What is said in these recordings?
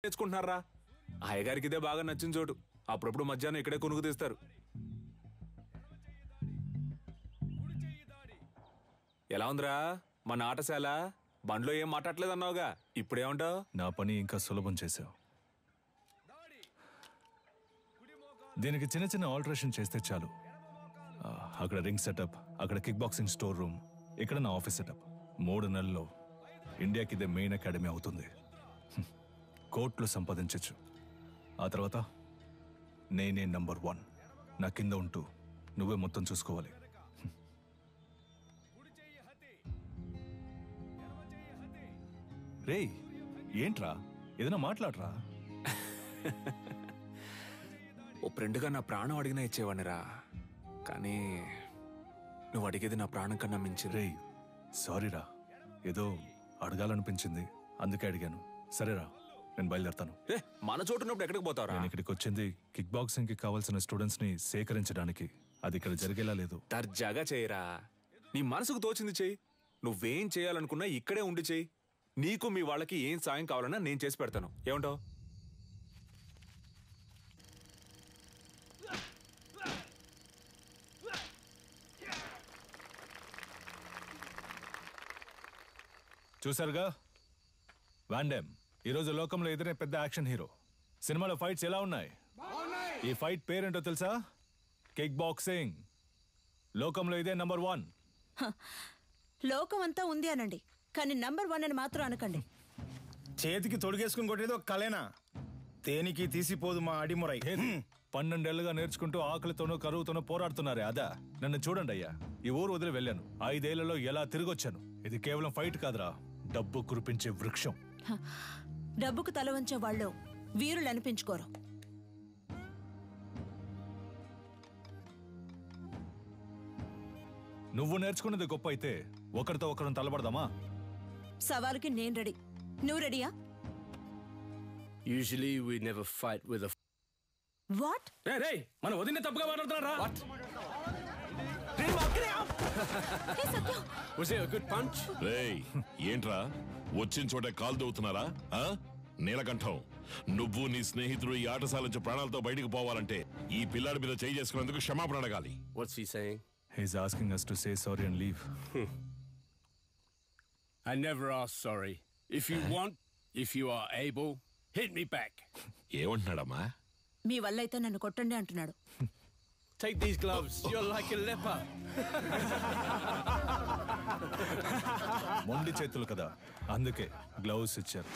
నేర్చుకుంటున్నారా? అయ్యగారికి ఇదే బాగా నచ్చిన చోటు. అప్పుడప్పుడు మధ్యాహ్నం ఇక్కడే కొనుక్కు తీస్తారు. ఎలా ఉందిరా మన ఆటశాల? బండ్లో ఏం మాట్లాడలేదన్నావుగా, ఇప్పుడేమంటావు? నా పని ఇంకా సులభం చేశావు. దీనికి చిన్న చిన్న ఆల్టరేషన్ చేస్తే చాలు. అక్కడ రింగ్ సెటప్, అక్కడ కిక్ బాక్సింగ్ స్టోర్ రూమ్, ఇక్కడ నా ఆఫీస్ సెటప్. 3 నెలల్లో ఇండియాకి ఇదే మెయిన్ అకాడమీ అవుతుంది. కోట్లు సంపాదించచ్చు. ఆ తర్వాత నేనే నంబర్ 1. నా కింద ఉంటూ నువ్వే మొత్తం చూసుకోవాలి. రేయ్, ఏంట్రా, ఏదైనా మాట్లాడరా? ఓ ఫ్రెండ్గా నా ప్రాణం అడిగినా ఇచ్చేవాడినిరా, కానీ నువ్వు అడిగేది నా ప్రాణం కన్నా మించి. రేయ్, సారీరా, ఏదో అడగాలనిపించింది అందుకే అడిగాను. సరేరా, నేను బయలుదేరతాను. మన చోటు ఉన్నప్పుడు ఎక్కడికి పోతావురా? నేను ఇక్కడికి వచ్చింది కిక్ బాక్సింగ్ కి కావాల్సిన స్టూడెంట్స్ ని సేకరించడానికి. అది ఇక్కడ జరిగేలా లేదు. దర్జాగా చేయరా, నీ మనసుకు తోచింది చెయ్యి. నువ్వేం చేయాలనుకున్నా ఇక్కడే ఉండి చెయ్యి. నీకు మీ వాళ్ళకి ఏం సాయం కావాలన్నా నేను చేసి పెడతాను. ఏమంటావు? చూసారుగా, వాన్ డామ్ ఈరోజు లోకంలో ఎదురే పెద్ద యాక్షన్ హీరో. సినిమాలో ఫైట్స్ ఎలా ఉన్నాయి? ఈ ఫైట్ పేరేంటో తెలుసా? Kick boxing. లోకంలో ఇదే నంబర్ 1. లోకం అంతా ఉంది అనండి, కానీ నంబర్ 1 అని మాత్రం అనకండి. చేతికి తొడిగేసుకుని కొట్టేది ఒక కలేనా? తేనికి తీసిపోదు మా అడిమురై. 12 ఏళ్లుగా నేర్చుకుంటూ ఆకలితోనూ కరువుతోనూ పోరాడుతున్నారే అదా? నన్ను చూడండి అయ్యా, ఈ ఊరు వదిలి వెళ్ళాను. 5 ఏళ్లలో ఎలా తిరిగొచ్చాను. ఇది కేవలం ఫైట్ కాదురా, డబ్బు కురిపించే వృక్షం. డబ్బుకు తల వంచే వాళ్ళు వీరులు అనిపించుకోరు. నువ్వు నేర్చుకున్నది గొప్ప అయితే ఒకరితో ఒకరిని తలబడదామా? సవాలుకి నేను రెడీ. నువ్వు రెడీయా? Usually we never fight with a... What? Hey, మన వదిన తప్పుగా మాట్లాడుతున్నారా? What? Was it a good punch? రేయ్, ఏంట్రా వచ్చిన చోట కాలు దవ్వుతున్నారా? నీలకంఠం, నువ్వు నీ స్నేహితుడు ఈ ఆటశాల నుంచి ప్రాణాలతో బయటకు పోవాలంటే ఈ పిల్లాడి మీద చేయి చేసుకున్నందుకు క్షమాపణ అడగాలి. What's he saying? He's asking us to say sorry and leave. I never ask sorry. If you want, if you are able, hit me back. ఏమంటున్నాడమ్మా? మీ వల్ల అయితే నన్ను కొట్టండి అంటున్నాడు. Take these gloves. You're like a leper. మొండి చేతులు కదా, అందుకే gloves ఇచ్చారు.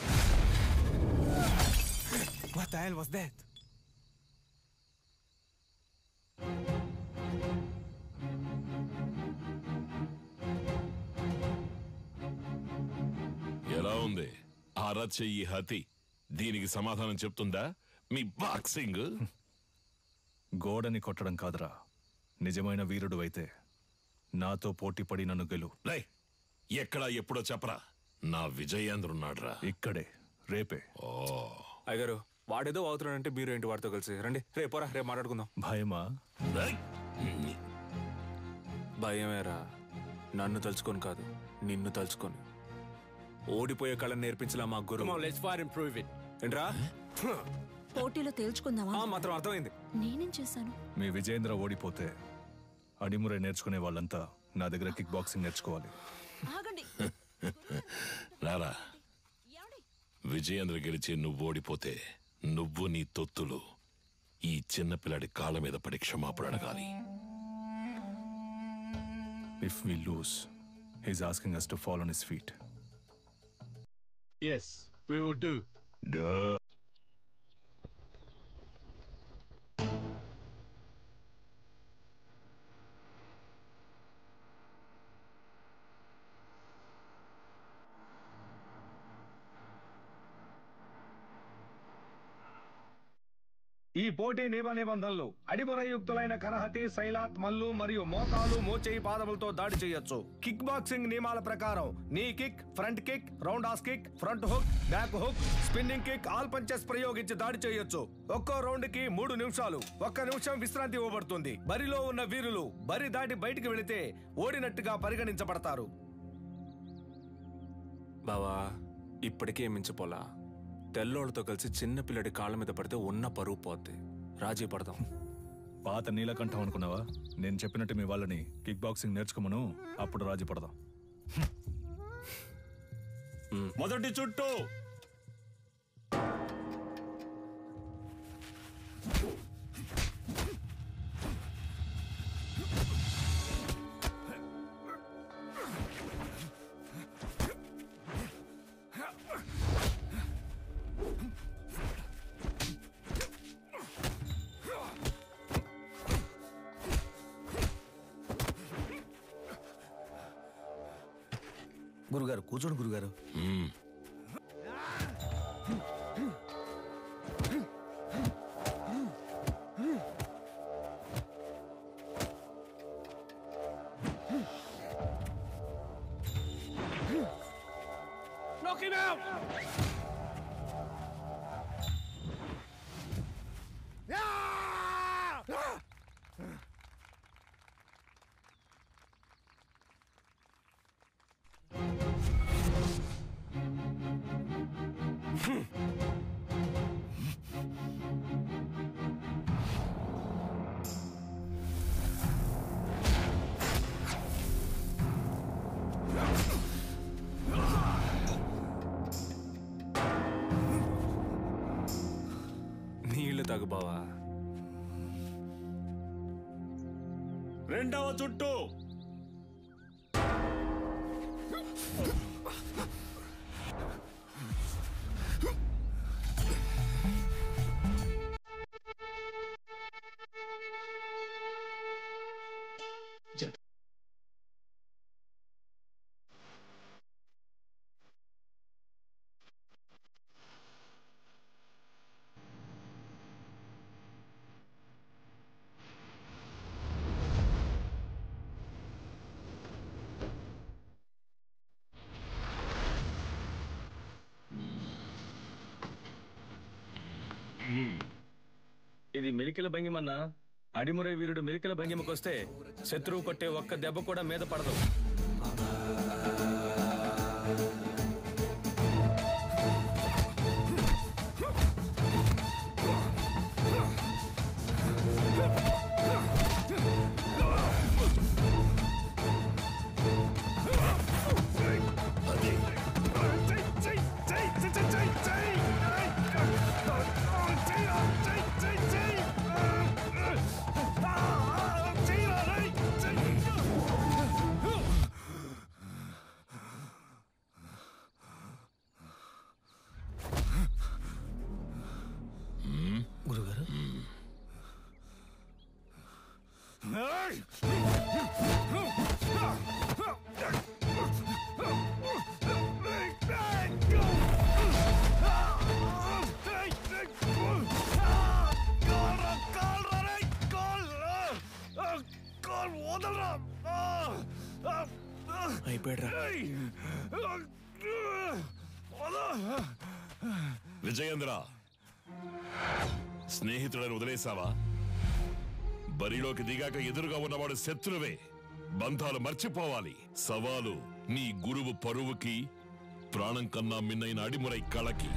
What the hell was that? ఎలా ఉంది అరచెయ్యి హతి? దీనికి సమాధానం చెప్తుందా మీ బాక్సింగ్? గోడని కొట్టడం కాదురా, నిజమైన వీరుడు అయితే నాతో పోటీ పడి నన్ను గెలు. ఎక్కడా ఎప్పుడో చెప్పరా, నా విజయేంద్రున్నాడ్రా ఇక్కడే, రేపే. అయ్యగారు, వాడేదో అవుతున్నాడంటే మీరు ఏంటి వాడితో కలిసి రండి. రేపోరా, రేపు మాట్లాడుకుందాం. భయమా? భయమేరా, నన్ను తలుచుకొని కాదు, నిన్ను తలుచుకొని. ఓడిపోయే కళను నేర్పించలా మా గురు. Come on, let's fight and prove it. ఏంట్రా? పోటీలో తేల్చుకుందామా? మాత్రం అర్థమైంది. నేనేం చేశాను? మీ విజయేంద్ర ఓడిపోతే అడిమురే నేర్చుకునే వాళ్ళంతా నా దగ్గర కిక్ బాక్సింగ్ నేర్చుకోవాలి. ఆగండి. రారా, విజయేంద్ర గెలిచి నువ్వు ఓడిపోతే నువ్వు నీ తొత్తులు ఈ చిన్న పిల్లాడి కాళ్ళ మీద పడి క్షమాపణ అడగాలి. If we lose, he's asking us to fall on his feet. Yes, we will do. Duh. ఈ పోటీ నిబంధనలు అడిమురయుక్తులైన కరహతి, శైలాత్, మల్లు మరియు మోకాలు, మోచేయి, పాదములతో దాడి చేయొచ్చు. కిక్ బాక్సింగ్ నియమాల ప్రకారం నీ kick, front kick, round has kick, front hook, back hook, spinning kick, all punches ప్రయోగించి దాడి చేయొచ్చు. ఒక్కో రౌండ్ కి 3 నిమిషాలు. 1 నిమిషం విశ్రాంతి ఇవ్వబడుతుంది. బరిలో ఉన్న వీరులు బరి దాటి బయటికి వెళితే ఓడినట్టుగా పరిగణించబడతారు. బావా, ఇప్పటికే మించిపోలా. తెల్లోళ్ళతో కలిసి చిన్న పిల్లడి కాళ్ళ మీద పడితే ఉన్న పరువు పోద్ది. రాజీ పడదాం. పాత నీలకంఠం అనుకున్నావా? నేను చెప్పినట్టు మీ వాళ్ళని కిక్ బాక్సింగ్ నేర్చుకోమను, అప్పుడు రాజీ పడదాం. మొదటి చుట్టూ గురుగారు కూర్చోండి గురుగారు. Knock him out! నీళ్లు తాగు బావా. రెండవ చుట్టూ ఇది మెలికల భంగిమన్నా. అడిమురే వీరుడు మెలికల భంగిమకొస్తే శత్రువు కొట్టే ఒక్క దెబ్బ కూడా మీద పడదు. గురుగారు అయిపోయాడ్రా. విజయేంద్ర, స్నేహితుడని వదిలేసావా? బరిలోకి దిగాక ఎదురుగా ఉన్నవాడు శత్రువే. బంధాలు మర్చిపోవాలి. సవాలు నీ గురువు పరువుకి, ప్రాణం కన్నా మిన్నైన అడిమురై కళకి.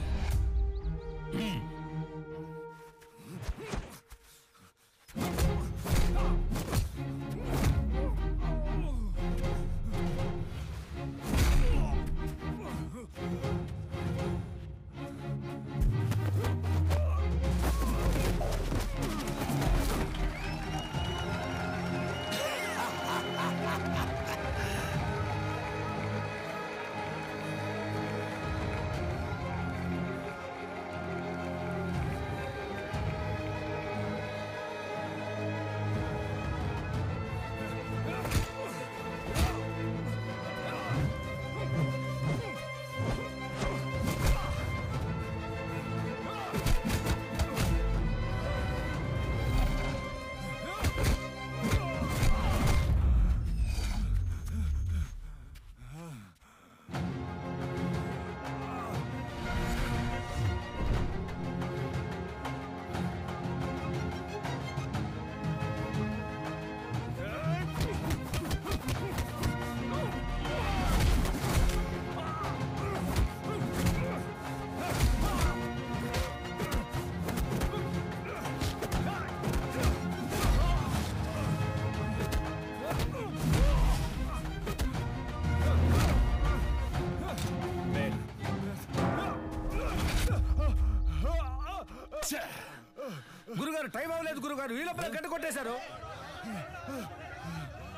గురుగారు టైం అవ్వలేదు గురుగారు, ఈ లోపల గంట కొట్టేశారు.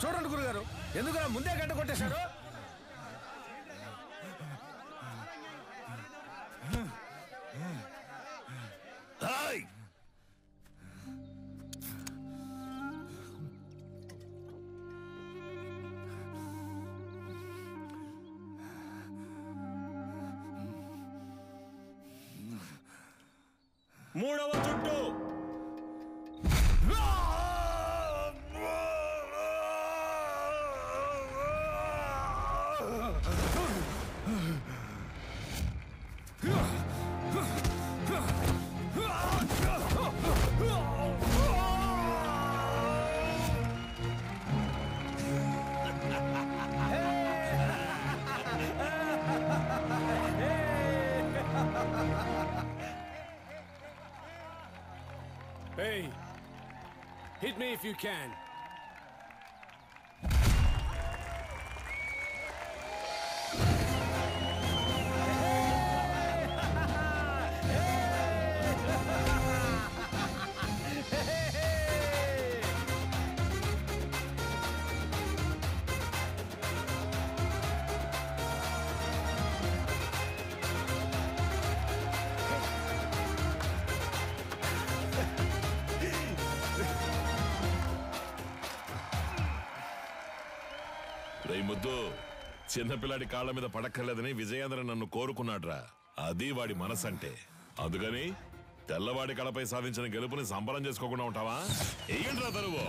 చూడండి గురుగారు, ఎందుకు ముందే గంట కొట్టేశారు? హాయ్! మూడవ చుట్టూ. Hey, hit me if you can. రేయ్ ముద్దు, చిన్నపిల్లాడి కాళ్ళ మీద పడక్కర్లేదని విజయేంద్ర నన్ను కోరుకున్నాడ్రా. అది వాడి మనసంటే. అందుకని తెల్లవాడి కళపై సాధించిన గెలుపుని సంబరం చేసుకోకుండా ఉంటావా? ఏంట్రా తరువు?